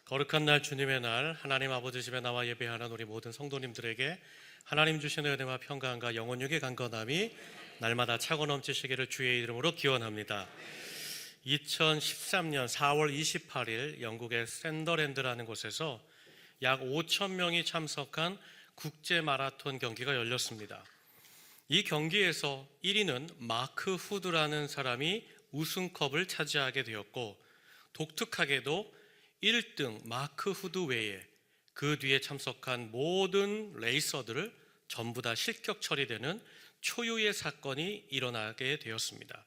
거룩한 날 주님의 날 하나님 아버지 집에 나와 예배하는 우리 모든 성도님들에게 하나님 주시는 은혜와 평강과 영원육의 강건함이 날마다 차고 넘치시기를 주의 이름으로 기원합니다. 2013년 4월 28일 영국의 샌더랜드라는 곳에서 약 5천 명이 참석한 국제 마라톤 경기가 열렸습니다. 이 경기에서 1위는 마크 후드라는 사람이 우승컵을 차지하게 되었고, 독특하게도 1등 마크 후드 외에 그 뒤에 참석한 모든 레이서들을 전부 다 실격 처리되는 초유의 사건이 일어나게 되었습니다.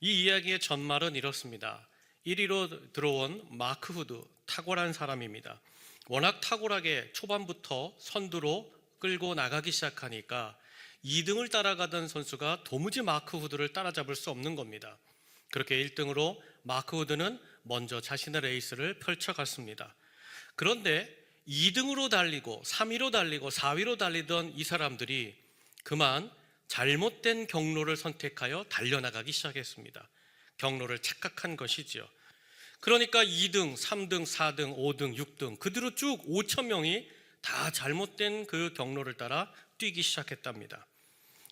이 이야기의 전말은 이렇습니다. 1위로 들어온 마크 후드, 탁월한 사람입니다. 워낙 탁월하게 초반부터 선두로 끌고 나가기 시작하니까 2등을 따라가던 선수가 도무지 마크 후드를 따라잡을 수 없는 겁니다. 그렇게 1등으로 마크 후드는 먼저 자신의 레이스를 펼쳐갔습니다. 그런데 2등으로 달리고 3위로 달리고 4위로 달리던 이 사람들이 그만 잘못된 경로를 선택하여 달려나가기 시작했습니다. 경로를 착각한 것이지요. 그러니까 2등, 3등, 4등, 5등, 6등 그대로 쭉 5천 명이 다 잘못된 그 경로를 따라 뛰기 시작했답니다.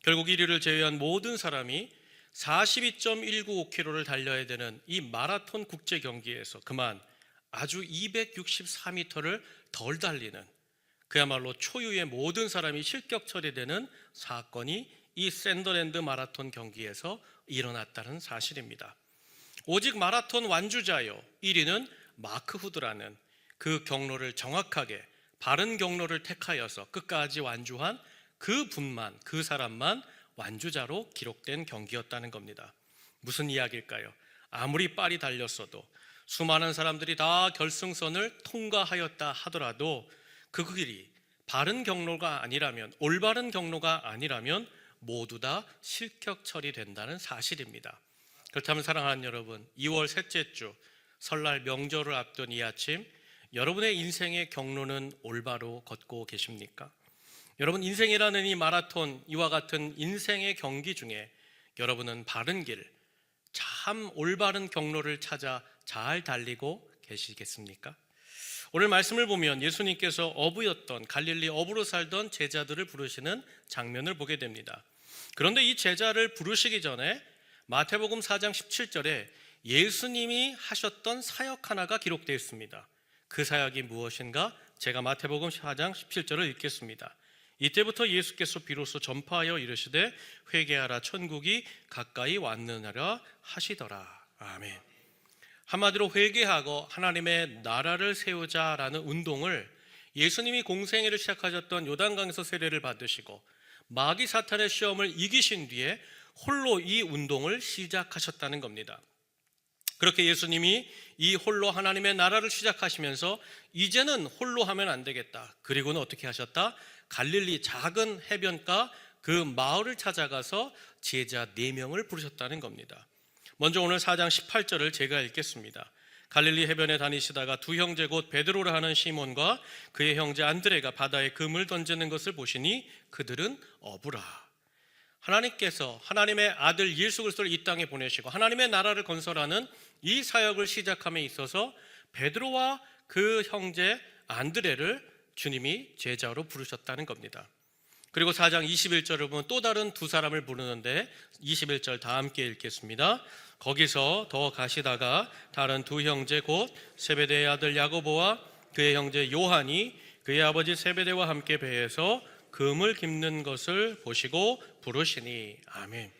결국 1위를 제외한 모든 사람이 42.195km를 달려야 되는 이 마라톤 국제 경기에서 그만 아주 264m를 덜 달리는, 그야말로 초유의 모든 사람이 실격 처리되는 사건이 이 샌더랜드 마라톤 경기에서 일어났다는 사실입니다. 오직 마라톤 완주자요 1위는 마크 후드라는 그 경로를 정확하게 바른 경로를 택하여서 끝까지 완주한 그 분만, 그 사람만 완주자로 기록된 경기였다는 겁니다. 무슨 이야기일까요? 아무리 빨리 달렸어도 수많은 사람들이 다 결승선을 통과하였다 하더라도 그 길이 바른 경로가 아니라면, 올바른 경로가 아니라면 모두 다 실격 처리된다는 사실입니다. 그렇다면 사랑하는 여러분, 2월 셋째 주 설날 명절을 앞둔 이 아침, 여러분의 인생의 경로는 올바로 걷고 계십니까? 여러분, 인생이라는 이 마라톤, 이와 같은 인생의 경기 중에 여러분은 바른 길, 참 올바른 경로를 찾아 잘 달리고 계시겠습니까? 오늘 말씀을 보면 예수님께서 어부였던, 갈릴리 어부로 살던 제자들을 부르시는 장면을 보게 됩니다. 그런데 이 제자를 부르시기 전에 마태복음 4장 17절에 예수님이 하셨던 사역 하나가 기록되어 있습니다. 그 사역이 무엇인가? 제가 마태복음 4장 17절을 읽겠습니다. 이때부터 예수께서 비로소 전파하여 이르시되 회개하라, 천국이 가까이 왔느니라 하시더라. 아멘. 한마디로 회개하고 하나님의 나라를 세우자라는 운동을 예수님이 공생애를 시작하셨던 요단강에서 세례를 받으시고 마귀 사탄의 시험을 이기신 뒤에 홀로 이 운동을 시작하셨다는 겁니다. 그렇게 예수님이 이 홀로 하나님의 나라를 시작하시면서 이제는 홀로 하면 안 되겠다. 그리고는 어떻게 하셨다? 갈릴리 작은 해변가 그 마을을 찾아가서 제자 4명을 부르셨다는 겁니다. 먼저 오늘 4장 18절을 제가 읽겠습니다. 갈릴리 해변에 다니시다가 두 형제 곧 베드로라 하는 시몬과 그의 형제 안드레가 바다에 금을 던지는 것을 보시니 그들은 어부라. 하나님께서 하나님의 아들 예수 그리스도를 이 땅에 보내시고 하나님의 나라를 건설하는 이 사역을 시작함에 있어서 베드로와 그 형제 안드레를 주님이 제자로 부르셨다는 겁니다. 그리고 4장 21절을 보면 또 다른 두 사람을 부르는데 21절 다 함께 읽겠습니다. 거기서 더 가시다가 다른 두 형제 곧 세베대의 아들 야고보와 그의 형제 요한이 그의 아버지 세베대와 함께 배에서 금을 깁는 것을 보시고 부르시니. 아멘.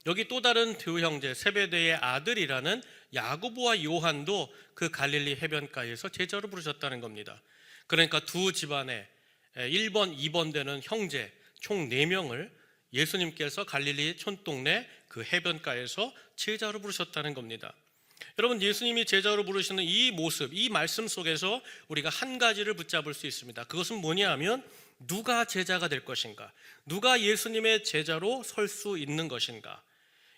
여기 또 다른 두 형제 세베대의 아들이라는 야고보와 요한도 그 갈릴리 해변가에서 제자로 부르셨다는 겁니다. 그러니까 두 집안에 1번, 2번 되는 형제 총 4명을 예수님께서 갈릴리 촌동네 그 해변가에서 제자로 부르셨다는 겁니다. 여러분, 예수님이 제자로 부르시는 이 모습, 이 말씀 속에서 우리가 한 가지를 붙잡을 수 있습니다. 그것은 뭐냐 하면 누가 제자가 될 것인가? 누가 예수님의 제자로 설 수 있는 것인가?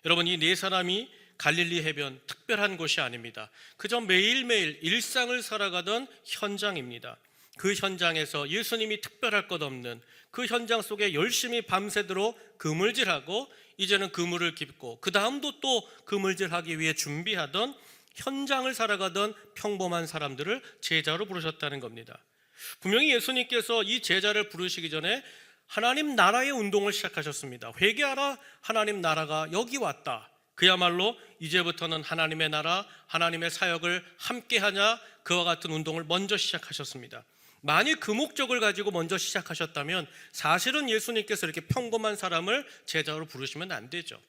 여러분, 이 4사람이 갈릴리 해변 특별한 곳이 아닙니다. 그저 매일매일 일상을 살아가던 현장입니다. 그 현장에서 예수님이 특별할 것 없는 그 현장 속에 열심히 밤새도록 그물질하고 이제는 그물을 깁고 그 다음도 또 그물질하기 위해 준비하던 현장을 살아가던 평범한 사람들을 제자로 부르셨다는 겁니다. 분명히 예수님께서 이 제자를 부르시기 전에 하나님 나라의 운동을 시작하셨습니다. 회개하라, 하나님 나라가 여기 왔다. 그야말로 이제부터는 하나님의 나라, 하나님의 사역을 함께하냐, 그와 같은 운동을 먼저 시작하셨습니다. 만일 그 목적을 가지고 먼저 시작하셨다면 사실은 예수님께서 이렇게 평범한 사람을 제자로 부르시면 안 되죠.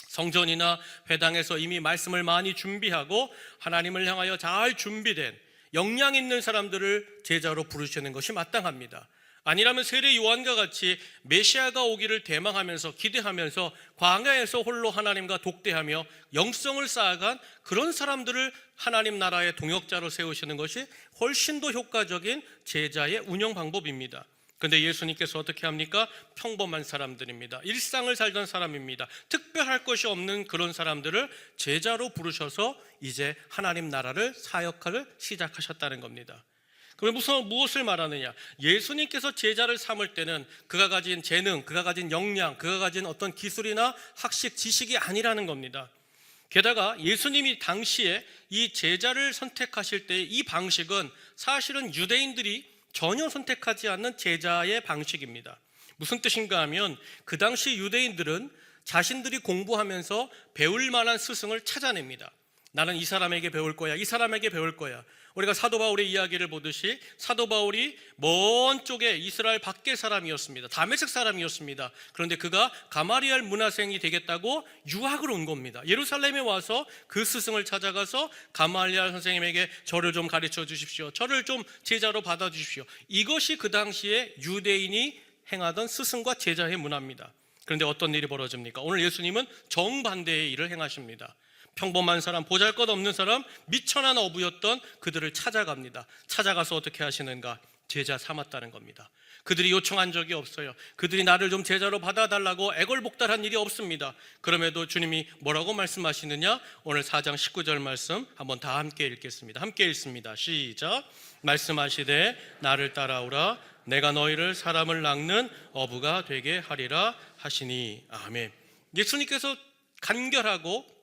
성전이나 회당에서 이미 말씀을 많이 준비하고 하나님을 향하여 잘 준비된 역량 있는 사람들을 제자로 부르시는 것이 마땅합니다. 아니라면 세례 요한과 같이 메시아가 오기를 대망하면서 기대하면서 광야에서 홀로 하나님과 독대하며 영성을 쌓아간 그런 사람들을 하나님 나라의 동역자로 세우시는 것이 훨씬 더 효과적인 제자의 운영 방법입니다. 그런데 예수님께서 어떻게 합니까? 평범한 사람들입니다. 일상을 살던 사람입니다. 특별할 것이 없는 그런 사람들을 제자로 부르셔서 이제 하나님 나라를 사역을 시작하셨다는 겁니다. 그럼 무엇을 말하느냐? 예수님께서 제자를 삼을 때는 그가 가진 재능, 그가 가진 역량, 그가 가진 어떤 기술이나 학식, 지식이 아니라는 겁니다. 게다가 예수님이 당시에 이 제자를 선택하실 때 이 방식은 사실은 유대인들이 전혀 선택하지 않는 제자의 방식입니다. 무슨 뜻인가 하면 그 당시 유대인들은 자신들이 공부하면서 배울 만한 스승을 찾아냅니다. 나는 이 사람에게 배울 거야, 이 사람에게 배울 거야. 우리가 사도 바울의 이야기를 보듯이 사도 바울이 먼 쪽에 이스라엘 밖의 사람이었습니다. 다메섹 사람이었습니다. 그런데 그가 가마리알 문화생이 되겠다고 유학을 온 겁니다. 예루살렘에 와서 그 스승을 찾아가서 가마리알 선생님에게 저를 좀 가르쳐 주십시오, 저를 좀 제자로 받아 주십시오. 이것이 그 당시에 유대인이 행하던 스승과 제자의 문화입니다. 그런데 어떤 일이 벌어집니까? 오늘 예수님은 정반대의 일을 행하십니다. 평범한 사람, 보잘것없는 사람, 미천한 어부였던 그들을 찾아갑니다. 찾아가서 어떻게 하시는가? 제자 삼았다는 겁니다. 그들이 요청한 적이 없어요. 그들이 나를 좀 제자로 받아달라고 애걸복달한 일이 없습니다. 그럼에도 주님이 뭐라고 말씀하시느냐? 오늘 4장 19절 말씀 한번 다 함께 읽겠습니다. 함께 읽습니다. 시작. 말씀하시되 나를 따라오라, 내가 너희를 사람을 낚는 어부가 되게 하리라 하시니. 아멘. 예수님께서 간결하고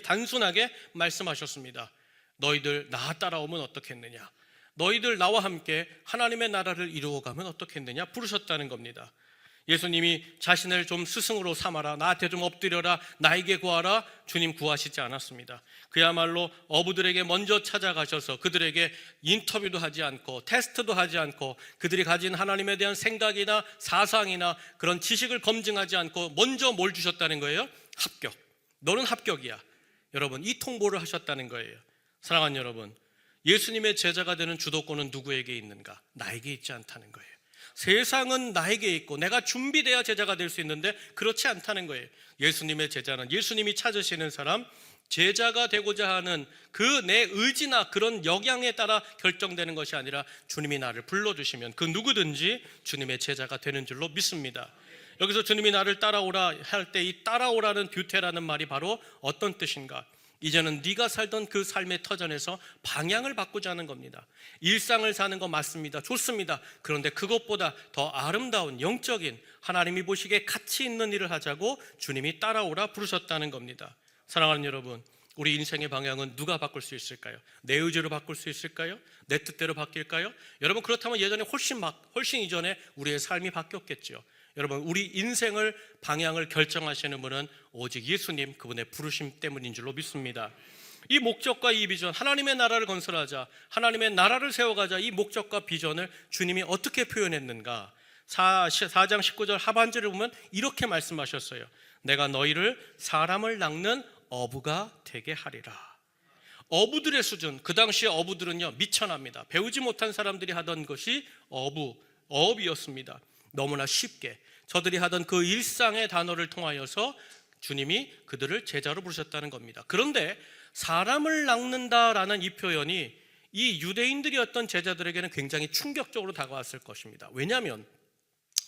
단순하게 말씀하셨습니다. 너희들 나 따라오면 어떻겠느냐? 너희들 나와 함께 하나님의 나라를 이루어가면 어떻겠느냐? 부르셨다는 겁니다. 예수님이 자신을 좀 스승으로 삼아라, 나한테 좀 엎드려라, 나에게 구하라, 주님 구하시지 않았습니다. 그야말로 어부들에게 먼저 찾아가셔서 그들에게 인터뷰도 하지 않고 테스트도 하지 않고 그들이 가진 하나님에 대한 생각이나 사상이나 그런 지식을 검증하지 않고 먼저 뭘 주셨다는 거예요? 합격. 너는 합격이야. 여러분, 이 통보를 하셨다는 거예요. 사랑하는 여러분, 예수님의 제자가 되는 주도권은 누구에게 있는가? 나에게 있지 않다는 거예요. 세상은 나에게 있고 내가 준비돼야 제자가 될 수 있는데 그렇지 않다는 거예요. 예수님의 제자는 예수님이 찾으시는 사람, 제자가 되고자 하는 그 내 의지나 그런 역량에 따라 결정되는 것이 아니라 주님이 나를 불러주시면 그 누구든지 주님의 제자가 되는 줄로 믿습니다. 여기서 주님이 나를 따라오라 할 때 이 따라오라는 듀테라는 말이 바로 어떤 뜻인가? 이제는 네가 살던 그 삶의 터전에서 방향을 바꾸자는 겁니다. 일상을 사는 거 맞습니다. 좋습니다. 그런데 그것보다 더 아름다운 영적인 하나님이 보시기에 가치 있는 일을 하자고 주님이 따라오라 부르셨다는 겁니다. 사랑하는 여러분, 우리 인생의 방향은 누가 바꿀 수 있을까요? 내 의지로 바꿀 수 있을까요? 내 뜻대로 바뀔까요? 여러분, 그렇다면 예전에 훨씬 이전에 우리의 삶이 바뀌었겠죠. 여러분, 우리 인생을 방향을 결정하시는 분은 오직 예수님, 그분의 부르심 때문인 줄로 믿습니다. 이 목적과 이 비전, 하나님의 나라를 건설하자, 하나님의 나라를 세워가자, 이 목적과 비전을 주님이 어떻게 표현했는가? 4장 19절 하반절을 보면 이렇게 말씀하셨어요. 내가 너희를 사람을 낚는 어부가 되게 하리라. 어부들의 수준, 그 당시에 어부들은요 미천합니다. 배우지 못한 사람들이 하던 것이 어업이었습니다. 너무나 쉽게 저들이 하던 그 일상의 단어를 통하여서 주님이 그들을 제자로 부르셨다는 겁니다. 그런데 사람을 낚는다라는 이 표현이 이 유대인들이었던 제자들에게는 굉장히 충격적으로 다가왔을 것입니다. 왜냐하면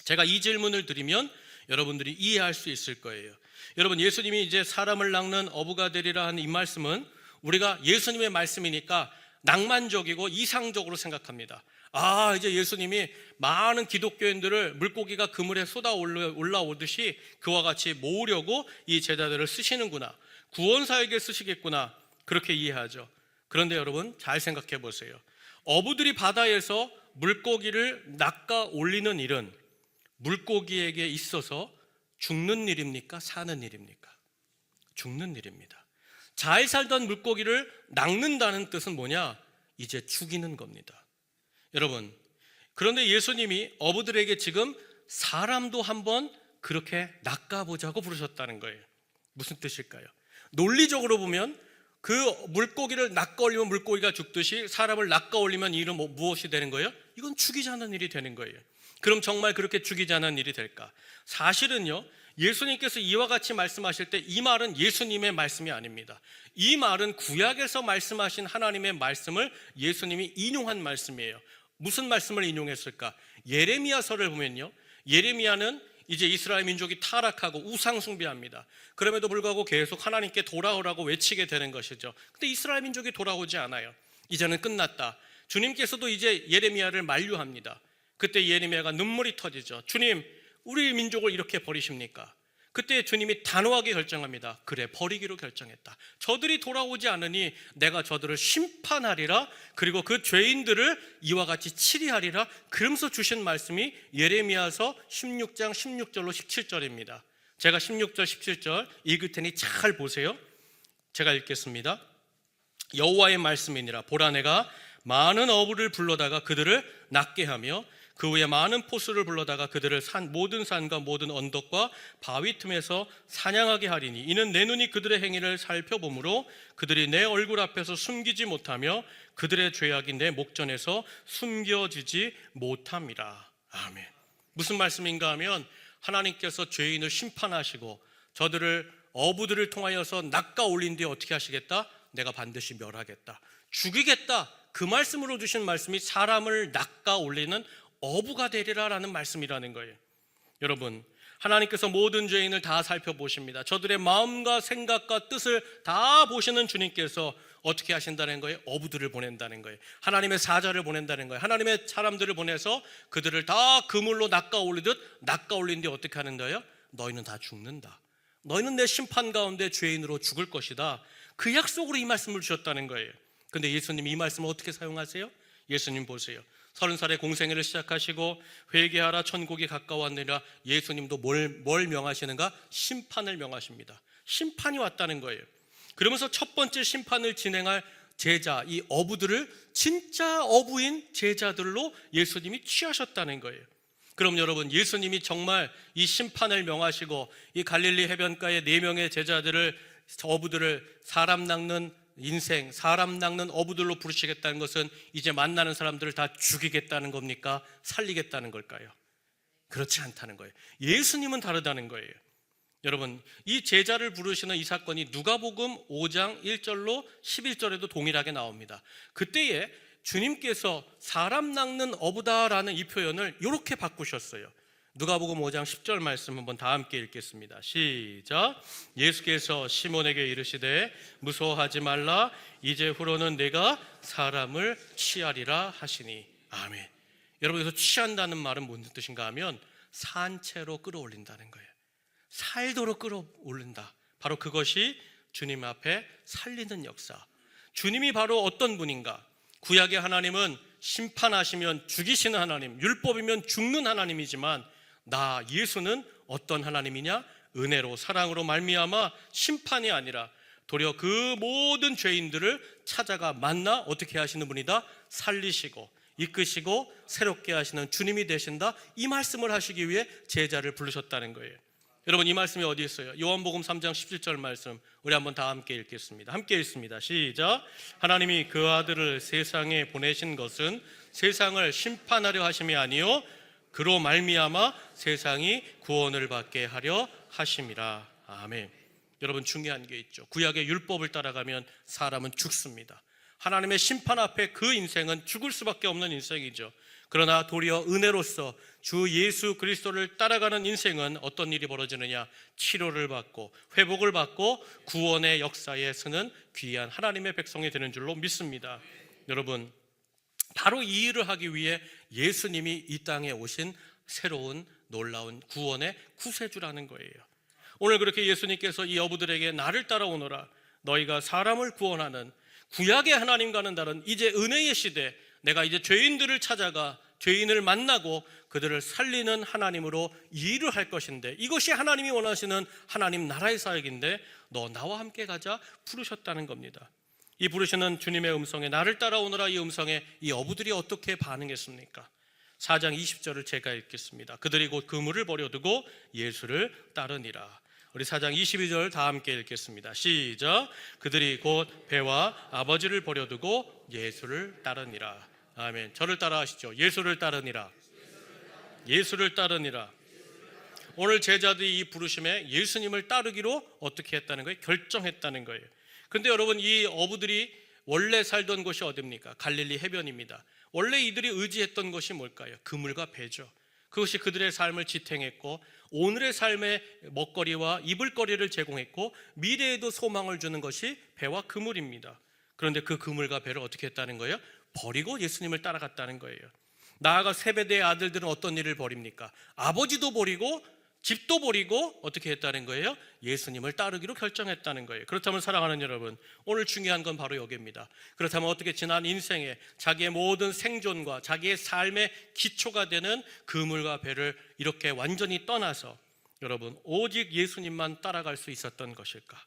제가 이 질문을 드리면 여러분들이 이해할 수 있을 거예요. 여러분, 예수님이 이제 사람을 낚는 어부가 되리라 하는 이 말씀은 우리가 예수님의 말씀이니까 낭만적이고 이상적으로 생각합니다. 이제 예수님이 많은 기독교인들을 물고기가 그물에 쏟아 올라오듯이 그와 같이 모으려고 이 제자들을 쓰시는구나, 구원사에게 쓰시겠구나, 그렇게 이해하죠. 그런데 여러분 잘 생각해 보세요. 어부들이 바다에서 물고기를 낚아 올리는 일은 물고기에게 있어서 죽는 일입니까? 사는 일입니까? 죽는 일입니다. 잘 살던 물고기를 낚는다는 뜻은 뭐냐? 이제 죽이는 겁니다. 여러분, 그런데 예수님이 어부들에게 지금 사람도 한번 그렇게 낚아보자고 부르셨다는 거예요. 무슨 뜻일까요? 논리적으로 보면 그 물고기를 낚아 올리면 물고기가 죽듯이 사람을 낚아 올리면 이 일은 무엇이 되는 거예요? 이건 죽이지 않은 일이 되는 거예요. 그럼 정말 그렇게 죽이지 않은 일이 될까? 사실은요, 예수님께서 이와 같이 말씀하실 때 이 말은 예수님의 말씀이 아닙니다. 이 말은 구약에서 말씀하신 하나님의 말씀을 예수님이 인용한 말씀이에요. 무슨 말씀을 인용했을까? 예레미야서를 보면요, 예레미야는 이제 이스라엘 민족이 타락하고 우상 숭배합니다. 그럼에도 불구하고 계속 하나님께 돌아오라고 외치게 되는 것이죠. 근데 이스라엘 민족이 돌아오지 않아요. 이제는 끝났다. 주님께서도 이제 예레미야를 만류합니다. 그때 예레미야가 눈물이 터지죠. 주님, 우리 민족을 이렇게 버리십니까? 그때 주님이 단호하게 결정합니다. 그래, 버리기로 결정했다. 저들이 돌아오지 않으니 내가 저들을 심판하리라. 그리고 그 죄인들을 이와 같이 치리하리라. 그러면서 주신 말씀이 예레미야서 16장 16절로 17절입니다. 제가 16절 17절 읽을 테니 잘 보세요. 제가 읽겠습니다. 여호와의 말씀이니라. 보라, 내가 많은 어부를 불러다가 그들을 낚게 하며 그 후에 많은 포수를 불러다가 그들을 모든 산과 모든 언덕과 바위 틈에서 사냥하게 하리니 이는 내 눈이 그들의 행위를 살펴보므로 그들이 내 얼굴 앞에서 숨기지 못하며 그들의 죄악이 내 목전에서 숨겨지지 못함이라. 아멘. 무슨 말씀인가 하면 하나님께서 죄인을 심판하시고 저들을 어부들을 통하여서 낚아 올린 뒤에 어떻게 하시겠다? 내가 반드시 멸하겠다, 죽이겠다. 그 말씀으로 주신 말씀이 사람을 낚아 올리는 어부가 되리라라는 말씀이라는 거예요. 여러분, 하나님께서 모든 죄인을 다 살펴보십니다. 저들의 마음과 생각과 뜻을 다 보시는 주님께서 어떻게 하신다는 거예요? 어부들을 보낸다는 거예요. 하나님의 사자를 보낸다는 거예요. 하나님의 사람들을 보내서 그들을 다 그물로 낚아 올리듯 낚아 올린 뒤에 어떻게 하는 거예요? 너희는 다 죽는다. 너희는 내 심판 가운데 죄인으로 죽을 것이다. 그 약속으로 이 말씀을 주셨다는 거예요. 근데 예수님이 이 말씀을 어떻게 사용하세요? 예수님 보세요. 30살에 공생애를 시작하시고 회개하라 천국이 가까웠느니라. 예수님도 뭘 명하시는가? 심판을 명하십니다. 심판이 왔다는 거예요. 그러면서 첫 번째 심판을 진행할 제자, 이 어부들을 진짜 어부인 제자들로 예수님이 취하셨다는 거예요. 그럼 여러분, 예수님이 정말 이 심판을 명하시고 이 갈릴리 해변가의 4명의 제자들을, 어부들을 사람 낚는 인생, 사람 낚는 어부들로 부르시겠다는 것은 이제 만나는 사람들을 다 죽이겠다는 겁니까? 살리겠다는 걸까요? 그렇지 않다는 거예요. 예수님은 다르다는 거예요. 여러분, 이 제자를 부르시는 이 사건이 누가복음 5장 1절로 11절에도 동일하게 나옵니다. 그때에 주님께서 사람 낚는 어부다라는 이 표현을 이렇게 바꾸셨어요. 누가복음 5장 10절 말씀 한번 다 함께 읽겠습니다. 시작. 예수께서 시몬에게 이르시되 무서워하지 말라. 이제 후로는 내가 사람을 취하리라 하시니. 아멘. 여러분, 여기서 취한다는 말은 무슨 뜻인가 하면 산채로 끌어올린다는 거예요. 살도록 끌어올린다. 바로 그것이 주님 앞에 살리는 역사. 주님이 바로 어떤 분인가? 구약의 하나님은 심판하시면 죽이시는 하나님, 율법이면 죽는 하나님이지만 나 예수는 어떤 하나님이냐? 은혜로 사랑으로 말미암아 심판이 아니라 도리어 그 모든 죄인들을 찾아가 만나 어떻게 하시는 분이다? 살리시고 이끄시고 새롭게 하시는 주님이 되신다. 이 말씀을 하시기 위해 제자를 부르셨다는 거예요. 여러분, 이 말씀이 어디 있어요? 요한복음 3장 17절 말씀 우리 한번 다 함께 읽겠습니다. 함께 읽습니다. 시작. 하나님이 그 아들을 세상에 보내신 것은 세상을 심판하려 하심이 아니요 그로 말미암아 세상이 구원을 받게 하려 하심이라. 아멘. 여러분, 중요한 게 있죠. 구약의 율법을 따라가면 사람은 죽습니다. 하나님의 심판 앞에 그 인생은 죽을 수밖에 없는 인생이죠. 그러나 도리어 은혜로서 주 예수 그리스도를 따라가는 인생은 어떤 일이 벌어지느냐? 치료를 받고 회복을 받고 구원의 역사에 서는 귀한 하나님의 백성이 되는 줄로 믿습니다. 여러분, 바로 이 일을 하기 위해 예수님이 이 땅에 오신 새로운 놀라운 구원의 구세주라는 거예요. 오늘 그렇게 예수님께서 이 어부들에게 나를 따라오너라, 너희가 사람을 구원하는 구약의 하나님과는 다른 이제 은혜의 시대, 내가 이제 죄인들을 찾아가 죄인을 만나고 그들을 살리는 하나님으로 일을 할 것인데, 이것이 하나님이 원하시는 하나님 나라의 사역인데 너 나와 함께 가자 부르셨다는 겁니다. 이 부르시는 주님의 음성에, 나를 따라오너라 이 음성에 이 어부들이 어떻게 반응했습니까? 4장 20절을 제가 읽겠습니다. 그들이 곧 그물을 버려두고 예수를 따르니라. 우리 4장 22절 다 함께 읽겠습니다. 시작. 그들이 곧 배와 아버지를 버려두고 예수를 따르니라. 아멘. 저를 따라 하시죠. 예수를 따르니라. 예수를 따르니라. 오늘 제자들이 이 부르심에 예수님을 따르기로 어떻게 했다는 거예요? 결정했다는 거예요. 근데 여러분, 이 어부들이 원래 살던 곳이 어디입니까? 갈릴리 해변입니다. 원래 이들이 의지했던 것이 뭘까요? 그물과 배죠. 그것이 그들의 삶을 지탱했고 오늘의 삶의 먹거리와 입을거리를 제공했고 미래에도 소망을 주는 것이 배와 그물입니다. 그런데 그 그물과 배를 어떻게 했다는 거예요? 버리고 예수님을 따라갔다는 거예요. 나아가 세베대의 아들들은 어떤 일을 벌입니까? 아버지도 버리고 집도 버리고 어떻게 했다는 거예요? 예수님을 따르기로 결정했다는 거예요. 그렇다면 사랑하는 여러분, 오늘 중요한 건 바로 여기입니다. 그렇다면 어떻게 지난 인생에 자기의 모든 생존과 자기의 삶의 기초가 되는 그물과 배를 이렇게 완전히 떠나서 여러분 오직 예수님만 따라갈 수 있었던 것일까?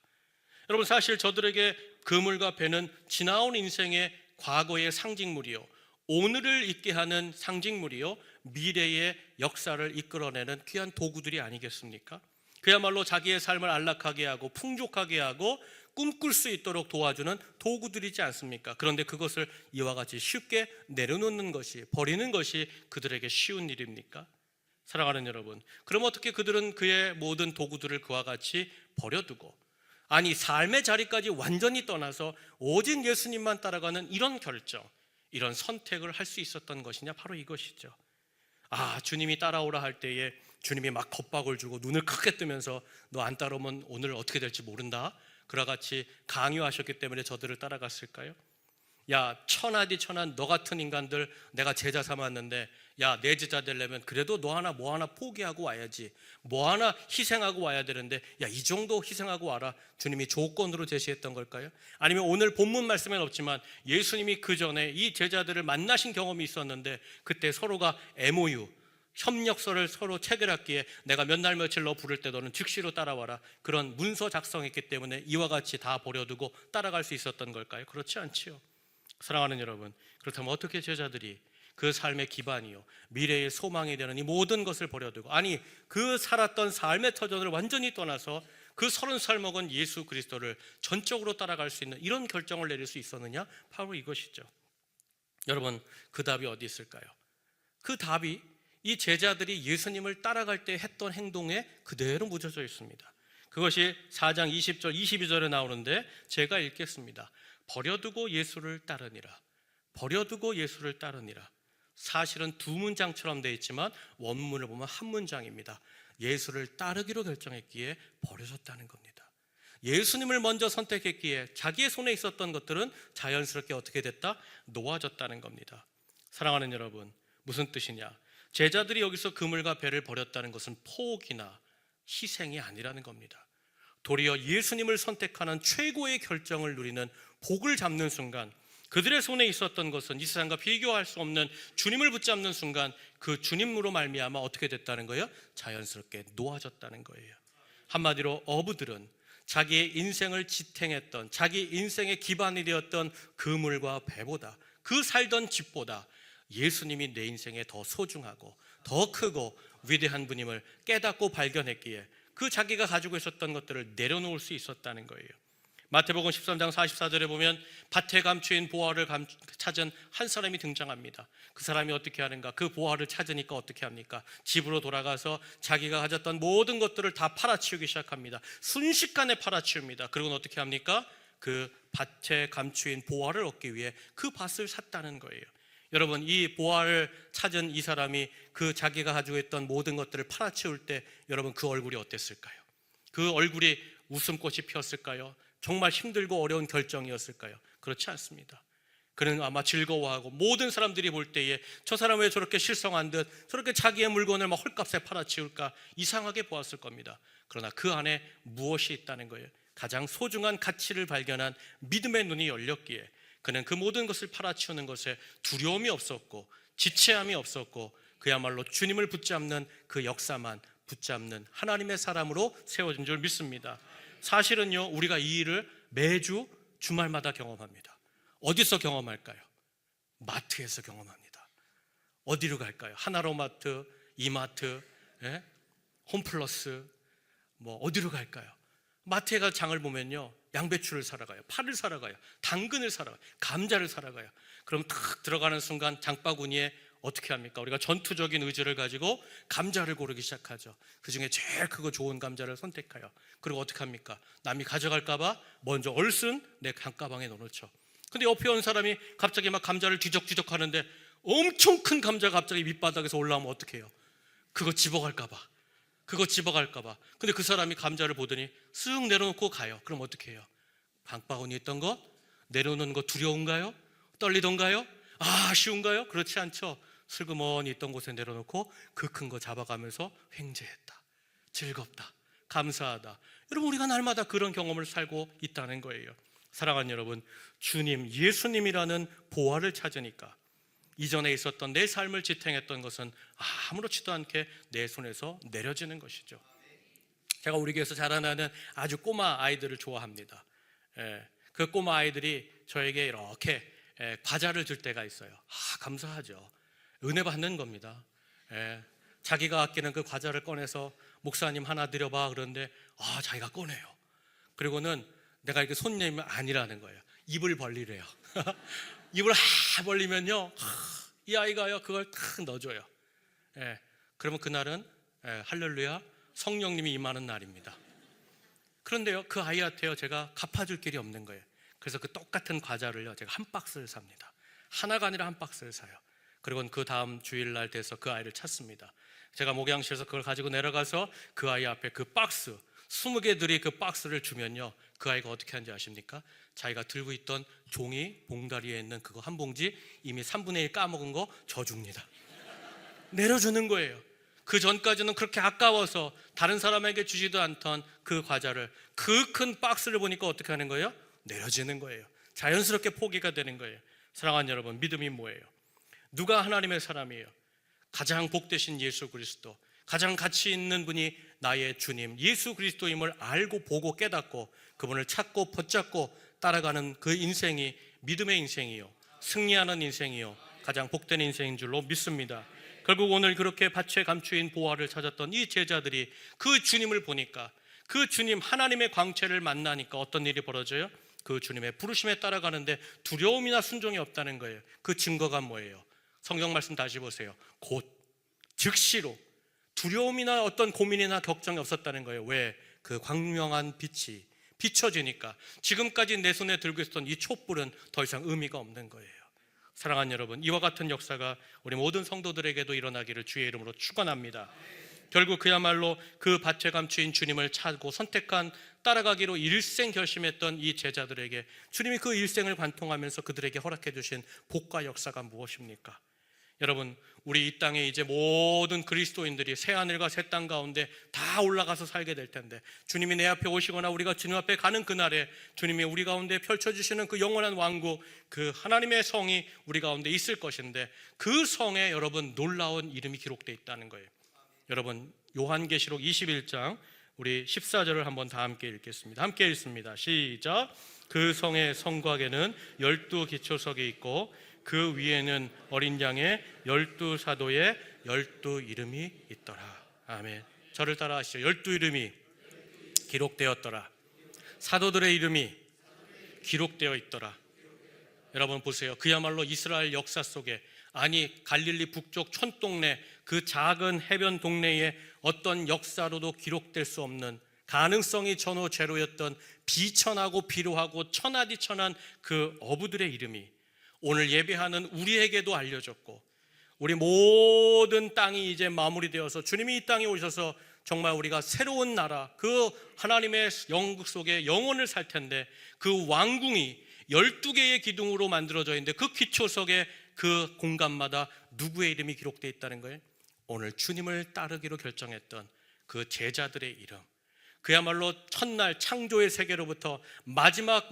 여러분, 사실 저들에게 그물과 배는 지나온 인생의 과거의 상징물이요, 오늘을 있게 하는 상징물이요, 미래의 역사를 이끌어내는 귀한 도구들이 아니겠습니까? 그야말로 자기의 삶을 안락하게 하고 풍족하게 하고 꿈꿀 수 있도록 도와주는 도구들이지 않습니까? 그런데 그것을 이와 같이 쉽게 내려놓는 것이, 버리는 것이 그들에게 쉬운 일입니까? 사랑하는 여러분, 그럼 어떻게 그들은 그의 모든 도구들을 그와 같이 버려두고, 아니 삶의 자리까지 완전히 떠나서 오직 예수님만 따라가는 이런 결정, 이런 선택을 할 수 있었던 것이냐? 바로 이것이죠. 주님이 따라오라 할 때에 주님이 막 겁박을 주고 눈을 크게 뜨면서 너 안 따라오면 오늘 어떻게 될지 모른다, 그와 같이 강요하셨기 때문에 저들을 따라갔을까요? 야, 천하디 천한 너 같은 인간들 내가 제자 삼았는데, 야, 내 제자 되려면 그래도 너 하나 뭐 하나 포기하고 와야지, 뭐 하나 희생하고 와야 되는데, 야, 이 정도 희생하고 와라, 주님이 조건으로 제시했던 걸까요? 아니면 오늘 본문 말씀엔 없지만 예수님이 그 전에 이 제자들을 만나신 경험이 있었는데 그때 서로가 MOU, 협력서를 서로 체결했기에 내가 몇 날 며칠 너 부를 때 너는 즉시로 따라와라, 그런 문서 작성했기 때문에 이와 같이 다 버려두고 따라갈 수 있었던 걸까요? 그렇지 않지요. 사랑하는 여러분, 그렇다면 어떻게 제자들이 그 삶의 기반이요 미래의 소망이 되는 이 모든 것을 버려두고, 아니 그 살았던 삶의 터전을 완전히 떠나서 그 30살 먹은 예수 그리스도를 전적으로 따라갈 수 있는 이런 결정을 내릴 수 있었느냐? 바로 이것이죠. 여러분, 그 답이 어디 있을까요? 그 답이 이 제자들이 예수님을 따라갈 때 했던 행동에 그대로 묻어져 있습니다. 그것이 4장 20절 22절에 나오는데 제가 읽겠습니다. 버려두고 예수를 따르니라. 버려두고 예수를 따르니라. 사실은 두 문장처럼 되어 있지만 원문을 보면 한 문장입니다. 예수를 따르기로 결정했기에 버려졌다는 겁니다. 예수님을 먼저 선택했기에 자기의 손에 있었던 것들은 자연스럽게 어떻게 됐다? 놓아졌다는 겁니다. 사랑하는 여러분, 무슨 뜻이냐? 제자들이 여기서 그물과 배를 버렸다는 것은 포기나 희생이 아니라는 겁니다. 도리어 예수님을 선택하는 최고의 결정을 누리는 복을 잡는 순간, 그들의 손에 있었던 것은 이 세상과 비교할 수 없는 주님을 붙잡는 순간 그 주님으로 말미암아 어떻게 됐다는 거예요? 자연스럽게 놓아졌다는 거예요. 한마디로 어부들은 자기의 인생을 지탱했던, 자기 인생의 기반이 되었던 그물과 배보다, 그 살던 집보다 예수님이 내 인생에 더 소중하고 더 크고 위대한 분임을 깨닫고 발견했기에 그 자기가 가지고 있었던 것들을 내려놓을 수 있었다는 거예요. 마태복음 13장 44절에 보면 밭에 감추인 보화를 찾은 한 사람이 등장합니다. 그 사람이 어떻게 하는가? 그 보화를 찾으니까 어떻게 합니까? 집으로 돌아가서 자기가 가졌던 모든 것들을 다 팔아치우기 시작합니다. 순식간에 팔아치웁니다. 그리고는 어떻게 합니까? 그 밭에 감추인 보화를 얻기 위해 그 밭을 샀다는 거예요. 여러분, 이 보화를 찾은 이 사람이 그 자기가 가지고 있던 모든 것들을 팔아치울 때 여러분 그 얼굴이 어땠을까요? 그 얼굴이 웃음꽃이 피었을까요? 정말 힘들고 어려운 결정이었을까요? 그렇지 않습니다. 그는 아마 즐거워하고 모든 사람들이 볼 때에 저 사람 왜 저렇게 실성한 듯 저렇게 자기의 물건을 막 헐값에 팔아치울까 이상하게 보았을 겁니다. 그러나 그 안에 무엇이 있다는 거예요? 가장 소중한 가치를 발견한 믿음의 눈이 열렸기에 그는 그 모든 것을 팔아치우는 것에 두려움이 없었고 지체함이 없었고 그야말로 주님을 붙잡는 그 역사만 붙잡는 하나님의 사람으로 세워진 줄 믿습니다. 사실은요, 우리가 이 일을 매주 주말마다 경험합니다. 어디서 경험할까요? 마트에서 경험합니다. 어디로 갈까요? 하나로마트, 이마트, 홈플러스, 어디로 갈까요? 마트에 가서 장을 보면요, 양배추를 사러 가요, 파를 사러 가요, 당근을 사러 가요, 감자를 사러 가요. 그럼 탁 들어가는 순간 장바구니에 어떻게 합니까? 우리가 전투적인 의지를 가지고 감자를 고르기 시작하죠. 그 중에 제일 크고 좋은 감자를 선택해요. 그리고 어떻게 합니까? 남이 가져갈까 봐 먼저 얼른 내 장가방에 넣어놓죠. 근데 옆에 온 사람이 갑자기 막 감자를 뒤적뒤적 하는데 엄청 큰 감자가 갑자기 밑바닥에서 올라오면 어떻게 해요? 그거 집어갈까 봐. 근데 그 사람이 감자를 보더니 쓱 내려놓고 가요. 그럼 어떻게 해요? 장바구니에 있던 거 내려놓는 거 두려운가요? 떨리던가요? 아쉬운가요? 그렇지 않죠. 슬그머니 있던 곳에 내려놓고 그 큰 거 잡아가면서 횡재했다, 즐겁다, 감사하다. 여러분, 우리가 날마다 그런 경험을 살고 있다는 거예요. 사랑하는 여러분, 주님, 예수님이라는 보화를 찾으니까 이전에 있었던 내 삶을 지탱했던 것은 아무렇지도 않게 내 손에서 내려지는 것이죠. 제가 우리 교회에서 자라나는 아주 꼬마 아이들을 좋아합니다. 그 꼬마 아이들이 저에게 이렇게 과자를 줄 때가 있어요. 감사하죠. 은혜 받는 겁니다. 자기가 아끼는 그 과자를 꺼내서 목사님 하나 드려봐 그런데 자기가 꺼내요. 그리고는 내가 이렇게 손님이 아니라는 거예요. 입을 벌리래요. 입을 벌리면요, 이 아이가요 그걸 탁 넣어줘요. 그러면 그날은 할렐루야, 성령님이 임하는 날입니다. 그런데요, 그 아이한테요 제가 갚아줄 길이 없는 거예요. 그래서 그 똑같은 과자를요 제가 한 박스를 삽니다. 하나가 아니라 한 박스를 사요. 그리고 그 다음 주일날 돼서 그 아이를 찾습니다. 제가 목양실에서 그걸 가지고 내려가서 그 아이 앞에 그 박스 20개들이 그 박스를 주면요, 그 아이가 어떻게 하는지 아십니까? 자기가 들고 있던 종이 봉다리에 있는 그거 한 봉지 이미 3분의 1 까먹은 거 줍니다. 내려주는 거예요. 그 전까지는 그렇게 아까워서 다른 사람에게 주지도 않던 그 과자를 그 큰 박스를 보니까 어떻게 하는 거예요? 내려지는 거예요. 자연스럽게 포기가 되는 거예요. 사랑하는 여러분, 믿음이 뭐예요? 누가 하나님의 사람이에요? 가장 복되신 예수 그리스도, 가장 가치 있는 분이 나의 주님 예수 그리스도임을 알고 보고 깨닫고 그분을 찾고 붙잡고 따라가는 그 인생이 믿음의 인생이요, 승리하는 인생이요, 가장 복된 인생인 줄로 믿습니다. 결국 오늘 그렇게 밭에 감추인 보화를 찾았던 이 제자들이 그 주님을 보니까, 그 주님 하나님의 광채를 만나니까 어떤 일이 벌어져요? 그 주님의 부르심에 따라가는데 두려움이나 순종이 없다는 거예요. 그 증거가 뭐예요? 성경 말씀 다시 보세요. 곧, 즉시로 두려움이나 어떤 고민이나 걱정이 없었다는 거예요. 왜? 그 광명한 빛이 비춰지니까 지금까지 내 손에 들고 있었던 이 촛불은 더 이상 의미가 없는 거예요. 사랑하는 여러분, 이와 같은 역사가 우리 모든 성도들에게도 일어나기를 주의 이름으로 축원합니다. 결국 그야말로 그 밭에 감추인 주님을 찾고 선택한, 따라가기로 일생 결심했던 이 제자들에게 주님이 그 일생을 관통하면서 그들에게 허락해 주신 복과 역사가 무엇입니까? 여러분, 우리 이 땅에 이제 모든 그리스도인들이 새하늘과 새 땅 가운데 다 올라가서 살게 될 텐데, 주님이 내 앞에 오시거나 우리가 주님 앞에 가는 그날에 주님이 우리 가운데 펼쳐주시는 그 영원한 왕국, 그 하나님의 성이 우리 가운데 있을 것인데, 그 성에 여러분 놀라운 이름이 기록되어 있다는 거예요. 여러분, 요한계시록 21장 우리 14절을 한번 다 함께 읽겠습니다. 함께 읽습니다. 시작. 그 성의 성곽에는 12 기초석이 있고 그 위에는 어린 양의 12 사도의 12 이름이 있더라. 아멘. 저를 따라 하시죠. 12 이름이 기록되었더라. 사도들의 이름이 기록되어 있더라. 여러분 보세요. 그야말로 이스라엘 역사 속에, 아니 갈릴리 북쪽 촌동네 그 작은 해변 동네에 어떤 역사로도 기록될 수 없는, 가능성이 전후 제로였던 비천하고 비루하고 천하디천한 그 어부들의 이름이 오늘 예배하는 우리에게도 알려졌고, 우리 모든 땅이 이제 마무리되어서 주님이 이 땅에 오셔서 정말 우리가 새로운 나라, 그 하나님의 영국 속에 영원을 살 텐데, 그 왕궁이 12개의 기둥으로 만들어져 있는데 그 기초석에 그 공간마다 누구의 이름이 기록되어 있다는 거예요? 오늘 주님을 따르기로 결정했던 그 제자들의 이름, 그야말로 첫날 창조의 세계로부터 마지막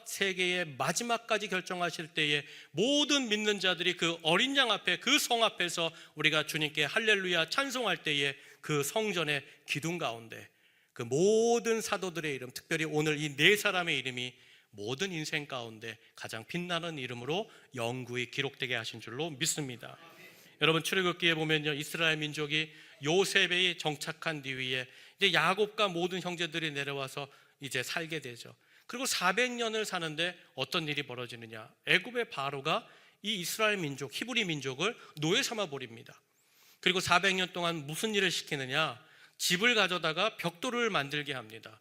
세계의 마지막까지 결정하실 때에 모든 믿는 자들이 그 어린 양 앞에, 그 성 앞에서 우리가 주님께 할렐루야 찬송할 때에 그 성전의 기둥 가운데 그 모든 사도들의 이름, 특별히 오늘 이 네 사람의 이름이 모든 인생 가운데 가장 빛나는 이름으로 영구히 기록되게 하신 줄로 믿습니다. 여러분, 출애굽기에 보면요, 이스라엘 민족이 요셉이 정착한 뒤에 이제 야곱과 모든 형제들이 내려와서 이제 살게 되죠. 그리고 400년을 사는데 어떤 일이 벌어지느냐? 애굽의 바로가 이 이스라엘 민족, 히브리 민족을 노예 삼아 버립니다. 그리고 400년 동안 무슨 일을 시키느냐? 집을 가져다가 벽돌을 만들게 합니다.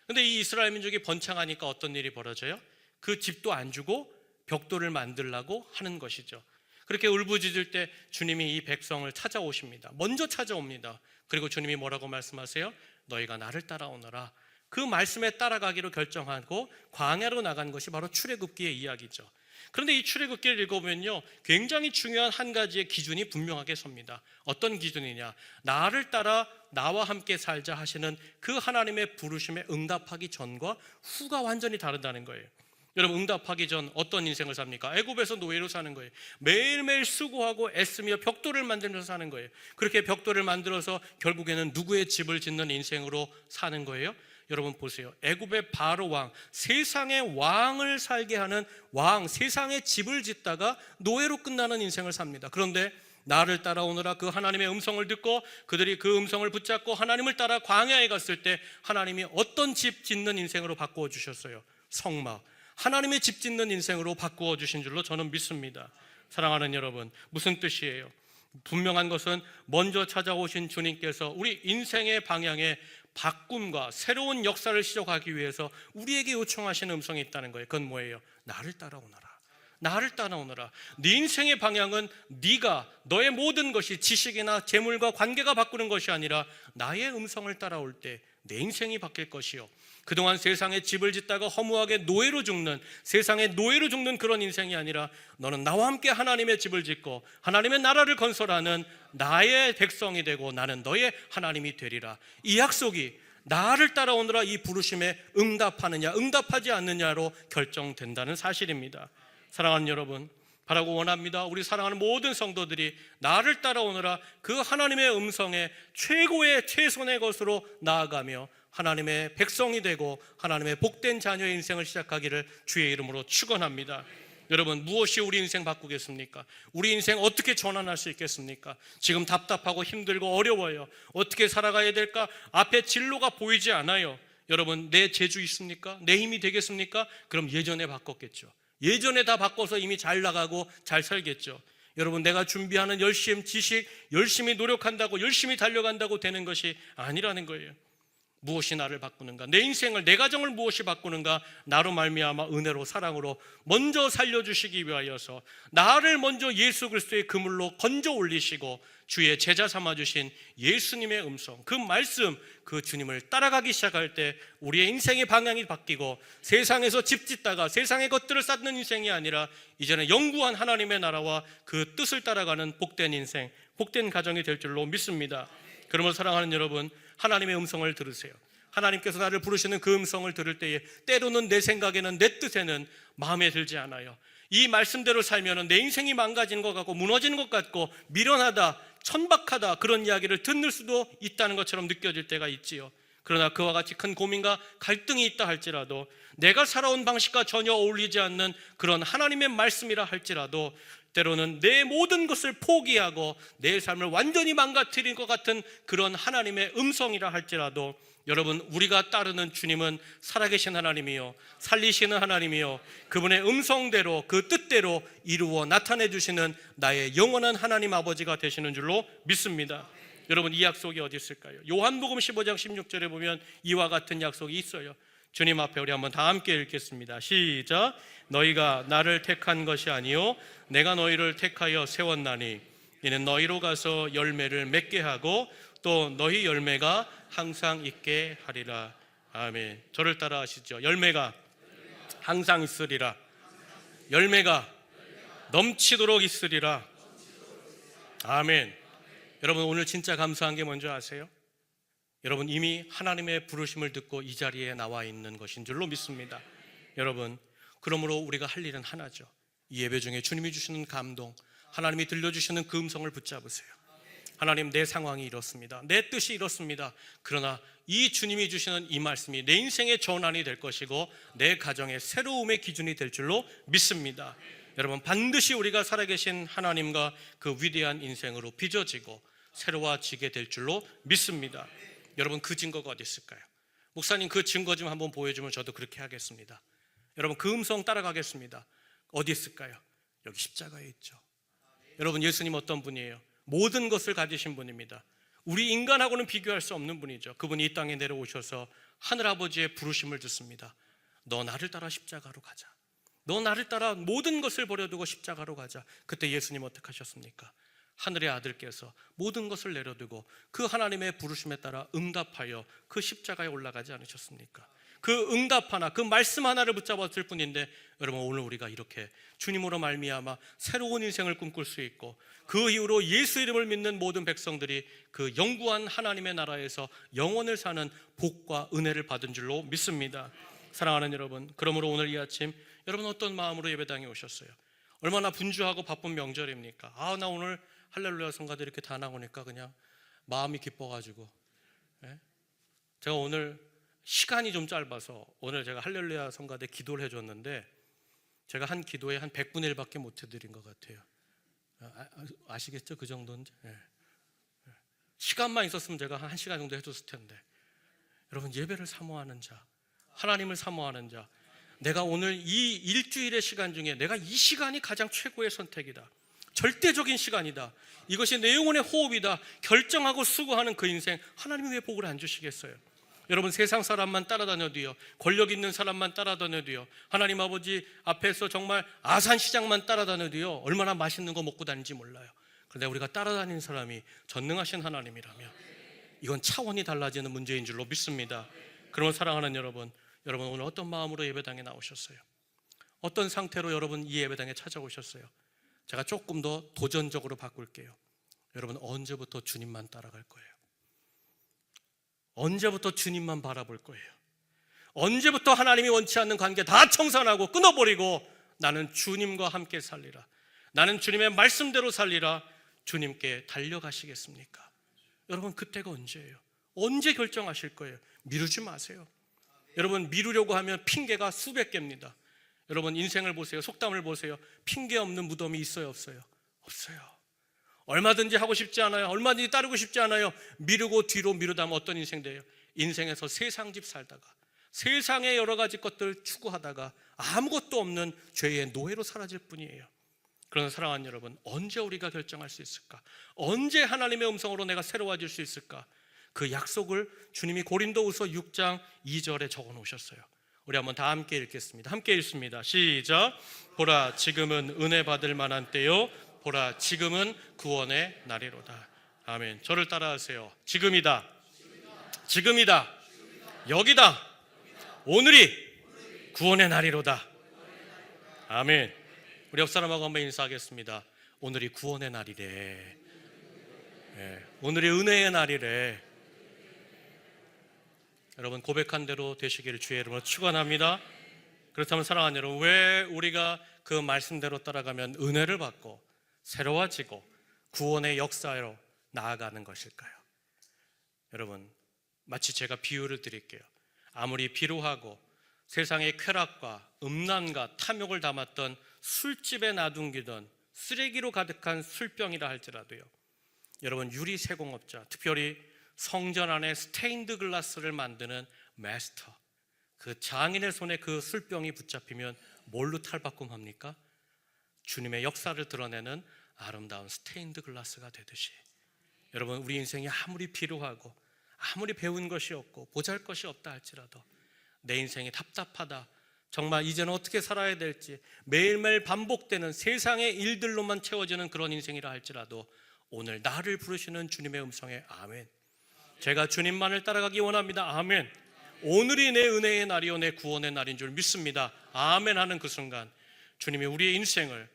근데 이 이스라엘 민족이 번창하니까 어떤 일이 벌어져요? 그 집도 안 주고 벽돌을 만들라고 하는 것이죠. 그렇게 울부짖을 때 주님이 이 백성을 찾아오십니다. 먼저 찾아옵니다. 그리고 주님이 뭐라고 말씀하세요? 너희가 나를 따라오너라. 그 말씀에 따라가기로 결정하고 광야로 나간 것이 바로 출애굽기의 이야기죠. 그런데 이 출애굽기를 읽어보면요, 굉장히 중요한 한 가지의 기준이 분명하게 섭니다. 어떤 기준이냐? 나를 따라 나와 함께 살자 하시는 그 하나님의 부르심에 응답하기 전과 후가 완전히 다르다는 거예요. 여러분, 응답하기 전 어떤 인생을 삽니까? 애굽에서 노예로 사는 거예요. 매일매일 수고하고 애쓰며 벽돌을 만들면서 사는 거예요. 그렇게 벽돌을 만들어서 결국에는 누구의 집을 짓는 인생으로 사는 거예요? 여러분 보세요. 애굽의 바로 왕, 세상의 왕을 살게 하는 왕, 세상의 집을 짓다가 노예로 끝나는 인생을 삽니다. 그런데 나를 따라오느라 그 하나님의 음성을 듣고 그들이 그 음성을 붙잡고 하나님을 따라 광야에 갔을 때 하나님이 어떤 집 짓는 인생으로 바꾸어 주셨어요? 성막, 하나님의 집 짓는 인생으로 바꾸어 주신 줄로 저는 믿습니다. 사랑하는 여러분, 무슨 뜻이에요? 분명한 것은 먼저 찾아오신 주님께서 우리 인생의 방향에 바꿈과 새로운 역사를 시작하기 위해서 우리에게 요청하시는 음성이 있다는 거예요. 그건 뭐예요? 나를 따라오너라. 나를 따라오너라. 네 인생의 방향은 네가 너의 모든 것이 지식이나 재물과 관계가 바꾸는 것이 아니라 나의 음성을 따라올 때 내 인생이 바뀔 것이요, 그동안 세상에 집을 짓다가 허무하게 노예로 죽는, 세상에 노예로 죽는 그런 인생이 아니라 너는 나와 함께 하나님의 집을 짓고 하나님의 나라를 건설하는 나의 백성이 되고 나는 너의 하나님이 되리라. 이 약속이 나를 따라오느라 이 부르심에 응답하느냐 응답하지 않느냐로 결정된다는 사실입니다. 사랑하는 여러분, 바라고 원합니다. 우리 사랑하는 모든 성도들이 나를 따라오느라 그 하나님의 음성에 최고의 최선의 것으로 나아가며 하나님의 백성이 되고 하나님의 복된 자녀의 인생을 시작하기를 주의 이름으로 축원합니다. 여러분, 무엇이 우리 인생 바꾸겠습니까? 우리 인생 어떻게 전환할 수 있겠습니까? 지금 답답하고 힘들고 어려워요. 어떻게 살아가야 될까? 앞에 진로가 보이지 않아요. 여러분, 내 재주 있습니까? 내 힘이 되겠습니까? 그럼 예전에 바꿨겠죠. 예전에 다 바꿔서 이미 잘 나가고 잘 살겠죠. 여러분, 내가 준비하는 열심, 지식, 열심히 노력한다고, 열심히 달려간다고 되는 것이 아니라는 거예요. 무엇이 나를 바꾸는가? 내 인생을, 내 가정을 무엇이 바꾸는가? 나로 말미암아 은혜로 사랑으로 먼저 살려주시기 위하여서 나를 먼저 예수 그리스도의 그물로 건져 올리시고 주의 제자 삼아주신 예수님의 음성, 그 말씀, 그 주님을 따라가기 시작할 때 우리의 인생의 방향이 바뀌고 세상에서 집 짓다가 세상의 것들을 쌓는 인생이 아니라 이제는 영구한 하나님의 나라와 그 뜻을 따라가는 복된 인생, 복된 가정이 될 줄로 믿습니다. 그러므로 사랑하는 여러분, 하나님의 음성을 들으세요. 하나님께서 나를 부르시는 그 음성을 들을 때에 때로는 내 생각에는, 내 뜻에는 마음에 들지 않아요. 이 말씀대로 살면 내 인생이 망가지는 것 같고 무너지는 것 같고 미련하다, 천박하다, 그런 이야기를 듣는 수도 있다는 것처럼 느껴질 때가 있지요. 그러나 그와 같이 큰 고민과 갈등이 있다 할지라도, 내가 살아온 방식과 전혀 어울리지 않는 그런 하나님의 말씀이라 할지라도, 때로는 내 모든 것을 포기하고 내 삶을 완전히 망가뜨린 것 같은 그런 하나님의 음성이라 할지라도, 여러분, 우리가 따르는 주님은 살아계신 하나님이요, 살리시는 하나님이요, 그분의 음성대로 그 뜻대로 이루어 나타내 주시는 나의 영원한 하나님 아버지가 되시는 줄로 믿습니다. 여러분, 이 약속이 어디 있을까요? 요한복음 15장 16절에 보면 이와 같은 약속이 있어요. 주님 앞에 우리 한번 다 함께 읽겠습니다. 시작. 너희가 나를 택한 것이 아니요 내가 너희를 택하여 세웠나니 이는 너희로 가서 열매를 맺게 하고 또 너희 열매가 항상 있게 하리라. 아멘. 저를 따라 하시죠. 열매가 항상 있으리라. 열매가 넘치도록 있으리라. 아멘. 여러분, 오늘 진짜 감사한 게 뭔지 아세요? 여러분 이미 하나님의 부르심을 듣고 이 자리에 나와 있는 것인 줄로 믿습니다. 여러분, 그러므로 우리가 할 일은 하나죠. 이 예배 중에 주님이 주시는 감동, 하나님이 들려주시는 그 음성을 붙잡으세요. 하나님, 내 상황이 이렇습니다. 내 뜻이 이렇습니다. 그러나 이 주님이 주시는 이 말씀이 내 인생의 전환이 될 것이고 내 가정의 새로움의 기준이 될 줄로 믿습니다. 여러분, 반드시 우리가 살아계신 하나님과 그 위대한 인생으로 빚어지고 새로워지게 될 줄로 믿습니다. 여러분, 그 증거가 어디 있을까요? 목사님, 그 증거 좀 한번 보여주면 저도 그렇게 하겠습니다. 여러분, 그 음성 따라가겠습니다. 어디 있을까요? 여기 십자가에 있죠. 여러분, 예수님 어떤 분이에요? 모든 것을 가지신 분입니다. 우리 인간하고는 비교할 수 없는 분이죠. 그분이 이 땅에 내려오셔서 하늘아버지의 부르심을 듣습니다. 너 나를 따라 십자가로 가자. 너 나를 따라 모든 것을 버려두고 십자가로 가자. 그때 예수님 어떻게 하셨습니까? 하늘의 아들께서 모든 것을 내려두고 그 하나님의 부르심에 따라 응답하여 그 십자가에 올라가지 않으셨습니까? 그 응답 하나, 그 말씀 하나를 붙잡았을 뿐인데, 여러분, 오늘 우리가 이렇게 주님으로 말미암아 새로운 인생을 꿈꿀 수 있고 그 이후로 예수 이름을 믿는 모든 백성들이 그 영구한 하나님의 나라에서 영원을 사는 복과 은혜를 받은 줄로 믿습니다. 사랑하는 여러분, 그러므로 오늘 이 아침 여러분 어떤 마음으로 예배당에 오셨어요? 얼마나 분주하고 바쁜 명절입니까? 나 오늘 할렐루야 성가들 이렇게 다 나오니까 그냥 마음이 기뻐가지고, 제가 오늘 시간이 좀 짧아서 오늘 제가 할렐루야 성가대 기도를 해줬는데 제가 한 기도에 한 100분의 1밖에 못 해드린 것 같아요. 아시겠죠? 그 정도인지. 시간만 있었으면 제가 한 1시간 정도 해줬을 텐데, 여러분, 예배를 사모하는 자, 하나님을 사모하는 자, 내가 오늘 이 일주일의 시간 중에 내가 이 시간이 가장 최고의 선택이다, 절대적인 시간이다, 이것이 내 영혼의 호흡이다 결정하고 수고하는 그 인생, 하나님이 왜 복을 안 주시겠어요? 여러분, 세상 사람만 따라다녀도요, 권력 있는 사람만 따라다녀도요, 하나님 아버지 앞에서 정말 아산시장만 따라다녀도요 얼마나 맛있는 거 먹고 다니는지 몰라요. 그런데 우리가 따라다니는 사람이 전능하신 하나님이라면 이건 차원이 달라지는 문제인 줄로 믿습니다. 그러면 사랑하는 여러분, 오늘 어떤 마음으로 예배당에 나오셨어요? 어떤 상태로 여러분 이 예배당에 찾아오셨어요? 제가 조금 더 도전적으로 바꿀게요. 여러분, 언제부터 주님만 따라갈 거예요? 언제부터 주님만 바라볼 거예요? 언제부터 하나님이 원치 않는 관계 다 청산하고 끊어버리고 나는 주님과 함께 살리라, 나는 주님의 말씀대로 살리라, 주님께 달려가시겠습니까? 여러분, 그때가 언제예요? 언제 결정하실 거예요? 미루지 마세요. 여러분, 미루려고 하면 핑계가 수백 개입니다. 여러분, 인생을 보세요. 속담을 보세요. 핑계 없는 무덤이 있어요, 없어요? 없어요. 얼마든지 하고 싶지 않아요. 얼마든지 따르고 싶지 않아요. 미루고 뒤로 미루다 하면 어떤 인생 돼요? 인생에서 세상집 살다가 세상의 여러 가지 것들 추구하다가 아무것도 없는 죄의 노예로 사라질 뿐이에요. 그러나 사랑하는 여러분, 언제 우리가 결정할 수 있을까? 언제 하나님의 음성으로 내가 새로워질 수 있을까? 그 약속을 주님이 고린도후서 6장 2절에 적어 놓으셨어요. 우리 한번 다 함께 읽겠습니다. 함께 읽습니다. 시작. 보라, 지금은 은혜 받을 만한 때요, 보라, 지금은 구원의 날이로다. 아멘. 저를 따라하세요. 지금이다. 지금이다. 여기다. 오늘이 구원의 날이로다. 아멘. 우리 옆 사람하고 한번 인사하겠습니다. 오늘이 구원의 날이래. 오늘이 은혜의 날이래. 여러분, 고백한 대로 되시기를 주의 이름으로 축원합니다. 그렇다면 사랑하는 여러분, 왜 우리가 그 말씀대로 따라가면 은혜를 받고 새로워지고 구원의 역사로 나아가는 것일까요? 여러분, 마치 제가 비유를 드릴게요. 아무리 비루하고 세상의 쾌락과 음란과 탐욕을 담았던 술집에 놔둔기던 쓰레기로 가득한 술병이라 할지라도요, 여러분, 유리 세공업자, 특별히 성전 안에 스테인드 글라스를 만드는 마스터, 그 장인의 손에 그 술병이 붙잡히면 뭘로 탈바꿈합니까? 주님의 역사를 드러내는 아름다운 스테인드 글라스가 되듯이, 여러분, 우리 인생이 아무리 비루하고 아무리 배운 것이 없고 보잘것이 없다 할지라도 내 인생이 답답하다, 정말 이제는 어떻게 살아야 될지 매일매일 반복되는 세상의 일들로만 채워지는 그런 인생이라 할지라도 오늘 나를 부르시는 주님의 음성에 아멘, 제가 주님만을 따라가기 원합니다. 아멘. 오늘이 내 은혜의 날이요 내 구원의 날인 줄 믿습니다. 아멘 하는 그 순간 주님이 우리의 인생을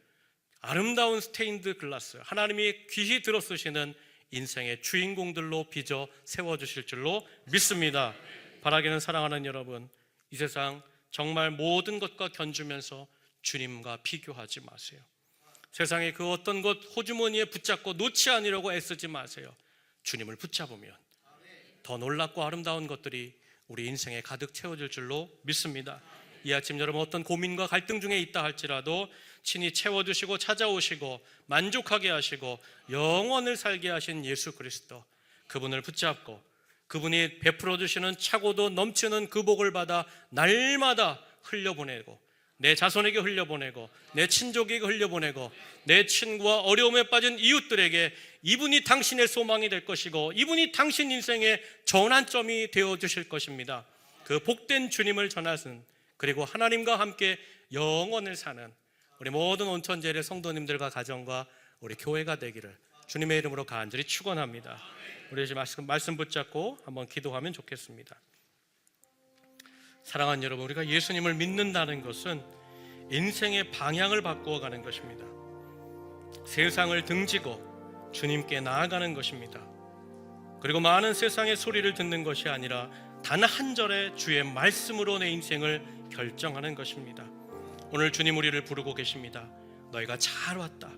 아름다운 스테인드 글라스, 하나님이 귀히 들어 쓰시는 인생의 주인공들로 빚어 세워주실 줄로 믿습니다. 바라기는 사랑하는 여러분, 이 세상 정말 모든 것과 견주면서 주님과 비교하지 마세요. 세상의 그 어떤 것 호주머니에 붙잡고 놓지 않으려고 애쓰지 마세요. 주님을 붙잡으면 더 놀랍고 아름다운 것들이 우리 인생에 가득 채워질 줄로 믿습니다. 이 아침 여러분 어떤 고민과 갈등 중에 있다 할지라도 친히 채워주시고 찾아오시고 만족하게 하시고 영원을 살게 하신 예수 그리스도, 그분을 붙잡고 그분이 베풀어 주시는 차고도 넘치는 그 복을 받아 날마다 흘려보내고, 내 자손에게 흘려보내고, 내 친족에게 흘려보내고, 내 친구와 어려움에 빠진 이웃들에게 이분이 당신의 소망이 될 것이고 이분이 당신 인생의 전환점이 되어주실 것입니다. 그 복된 주님을 전하신, 그리고 하나님과 함께 영원을 사는 우리 모든 온천제일의 성도님들과 가정과 우리 교회가 되기를 주님의 이름으로 간절히 축원합니다. 우리 이제 말씀 붙잡고 한번 기도하면 좋겠습니다. 사랑하는 여러분, 우리가 예수님을 믿는다는 것은 인생의 방향을 바꾸어 가는 것입니다. 세상을 등지고 주님께 나아가는 것입니다. 그리고 많은 세상의 소리를 듣는 것이 아니라 단 한 절의 주의 말씀으로 내 인생을 결정하는 것입니다. 오늘 주님 우리를 부르고 계십니다. 너희가 잘 왔다.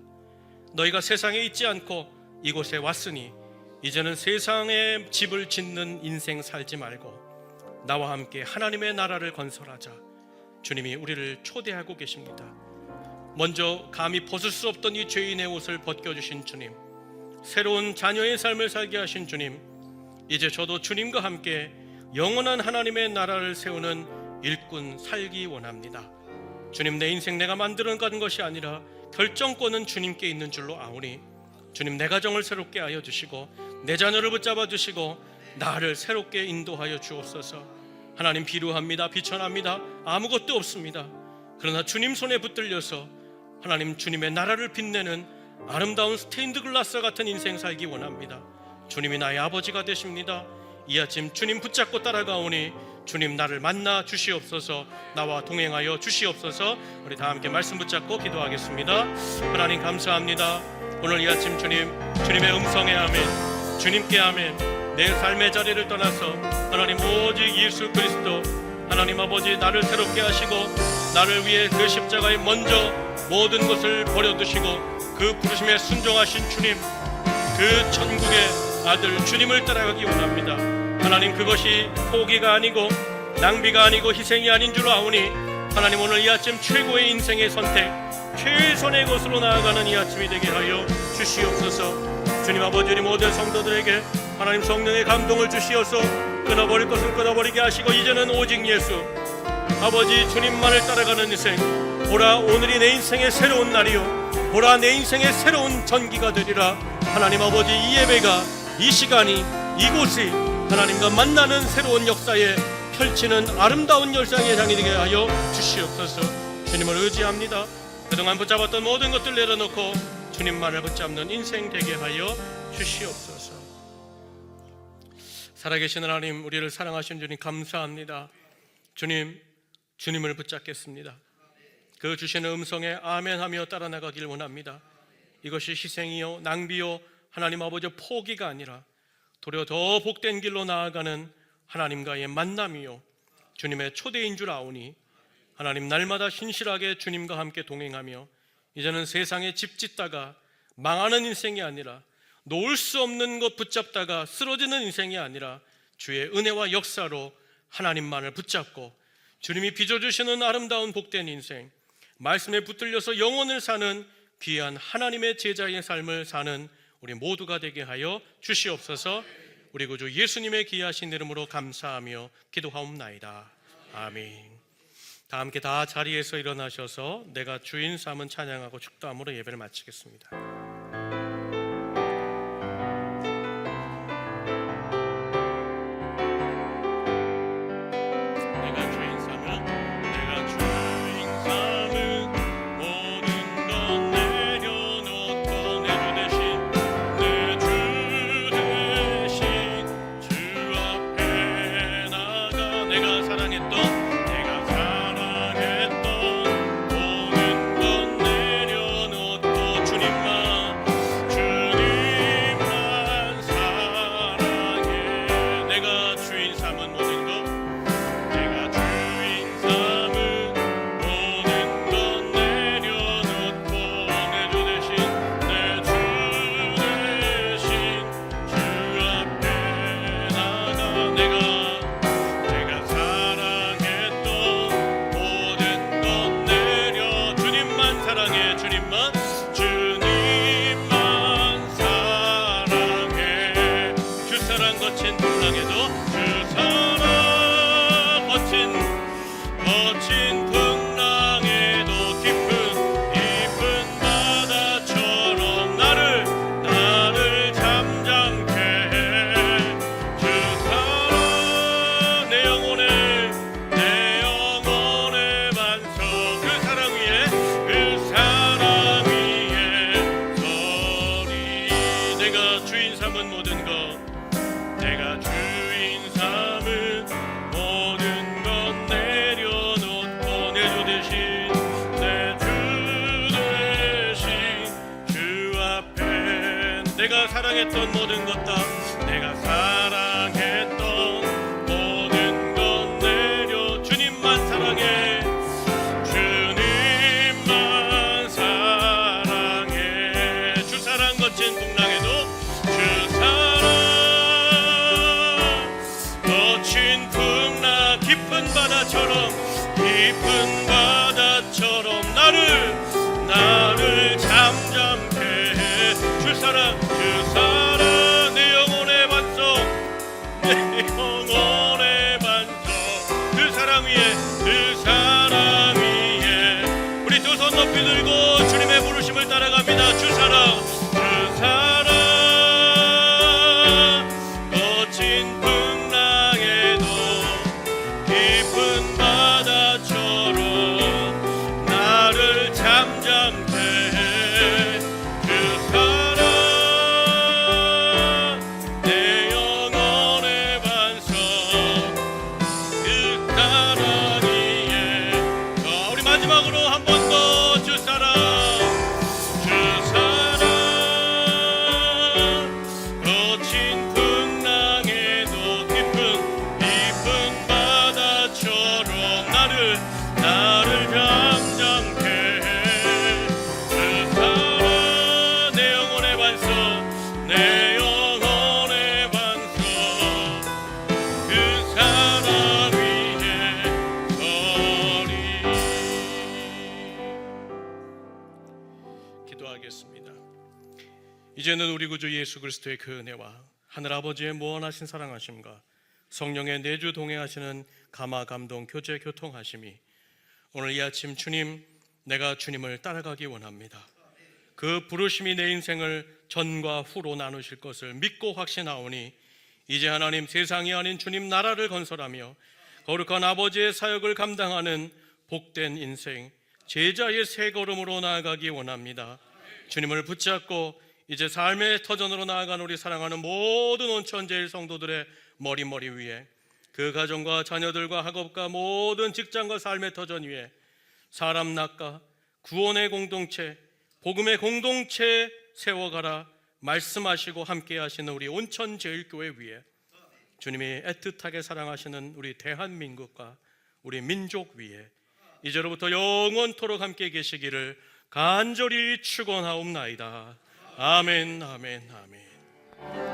너희가 세상에 있지 않고 이곳에 왔으니 이제는 세상에 집을 짓는 인생 살지 말고 나와 함께 하나님의 나라를 건설하자. 주님이 우리를 초대하고 계십니다. 먼저 감히 벗을 수 없던 이 죄인의 옷을 벗겨주신 주님, 새로운 자녀의 삶을 살게 하신 주님, 이제 저도 주님과 함께 영원한 하나님의 나라를 세우는 일꾼 살기 원합니다. 주님, 내 인생 내가 만들어간 것이 아니라 결정권은 주님께 있는 줄로 아오니 주님, 내 가정을 새롭게 하여 주시고 내 자녀를 붙잡아 주시고 나를 새롭게 인도하여 주옵소서. 하나님, 비루합니다. 비천합니다. 아무것도 없습니다. 그러나 주님 손에 붙들려서 하나님 주님의 나라를 빛내는 아름다운 스테인드 글라스 같은 인생 살기 원합니다. 주님이 나의 아버지가 되십니다. 이 아침 주님 붙잡고 따라가오니 주님 나를 만나 주시옵소서. 나와 동행하여 주시옵소서. 우리 다 함께 말씀 붙잡고 기도하겠습니다. 하나님 감사합니다. 오늘 이 아침 주님의 음성에 아멘, 주님께 아멘. 내 삶의 자리를 떠나서 하나님 오직 예수 그리스도, 하나님 아버지 나를 새롭게 하시고 나를 위해 그 십자가에 먼저 모든 것을 버려두시고 그 부르심에 순종하신 주님, 그 천국의 아들 주님을 따라가기 원합니다. 하나님, 그것이 포기가 아니고 낭비가 아니고 희생이 아닌 줄 아오니 하나님, 오늘 이 아침 최고의 인생의 선택, 최선의 것으로 나아가는 이 아침이 되게 하여 주시옵소서. 주님 아버지, 우리 모든 성도들에게 하나님 성령의 감동을 주시어서 끊어버릴 것은 끊어버리게 하시고 이제는 오직 예수 아버지 주님만을 따라가는 인생, 보라 오늘이 내 인생의 새로운 날이요, 보라 내 인생의 새로운 전기가 되리라. 하나님 아버지, 이 예배가, 이 시간이, 이곳이 하나님과 만나는 새로운 역사에 펼치는 아름다운 열상의 장이 되게 하여 주시옵소서. 주님을 의지합니다. 그동안 붙잡았던 모든 것들 내려놓고 주님만을 붙잡는 인생 되게 하여 주시옵소서. 살아계신 하나님, 우리를 사랑하신 주님 감사합니다. 주님을 붙잡겠습니다. 그 주시는 음성에 아멘하며 따라 나가길 원합니다. 이것이 희생이요 낭비요 하나님 아버지 포기가 아니라 도리어 더 복된 길로 나아가는 하나님과의 만남이요 주님의 초대인 줄 아오니 하나님, 날마다 신실하게 주님과 함께 동행하며 이제는 세상에 집 짓다가 망하는 인생이 아니라, 놓을 수 없는 것 붙잡다가 쓰러지는 인생이 아니라 주의 은혜와 역사로 하나님만을 붙잡고 주님이 빚어주시는 아름다운 복된 인생, 말씀에 붙들려서 영혼을 사는 귀한 하나님의 제자의 삶을 사는 우리 모두가 되게 하여 주시옵소서. 우리 구주 예수님의 귀하신 이름으로 감사하며 기도하옵나이다. 아멘. 다 함께 다 자리에서 일어나셔서 내가 주인 삼은 찬양하고 축도함으로 예배를 마치겠습니다. 주님만 내가 주인 삼은 모든 것, 내가 주인 삼은 모든 것 내려놓고 내 주 대신, 내 주 대신 주 앞에 내가 사랑했던 모든 것 다, 내가 사랑했던 모든 것 내려 주님만 사랑해, 주님만 사랑해. 주 사랑 거친 풍랑에도 주 사랑 거친 풍랑, 깊은 바다처럼 나를 잠잠케 해. 주 사랑 내 영혼의 반석, 내 영혼의 반석. 그 사랑 위에 우리 두 손 높이 들고 주님의 부르심을 따라갑니다. 주 사랑 거친 풍랑에도 깊은 바다처럼 나를 잠잠케 해. 그 사랑 내 영혼의 반석, 그 사랑 위에. 우리 마지막으로 한 번 더 주 사랑 거친 풍랑에도 깊은 바다처럼 나를 잠잠케 해. 그 사랑 내 영혼의 반석, 내 영혼의 반석. 그 사랑 위에 서리. 기도하겠습니다. 이제는 우리 구주 예수 그리스도의 그 은혜와 하늘 아버지의 무한하신 사랑하심과 성령의 내주 동행하시는 감화 감동 교제 교통하심이 오늘 이 아침 주님, 내가 주님을 따라가기 원합니다. 그 부르심이 내 인생을 전과 후로 나누실 것을 믿고 확신하오니 이제 하나님 세상이 아닌 주님 나라를 건설하며 거룩한 아버지의 사역을 감당하는 복된 인생, 제자의 새 걸음으로 나아가기 원합니다. 주님을 붙잡고 이제 삶의 터전으로 나아간 우리 사랑하는 모든 온천 제일 성도들의 머리 위에, 그 가정과 자녀들과 학업과 모든 직장과 삶의 터전 위에 사람 낚아 구원의 공동체, 복음의 공동체 세워가라 말씀하시고 함께 하시는 우리 온천 제일교회 위에, 주님이 애틋하게 사랑하시는 우리 대한민국과 우리 민족 위에 이제로부터 영원토록 함께 계시기를 간절히 축원하옵나이다. 아멘, 아멘, 아멘.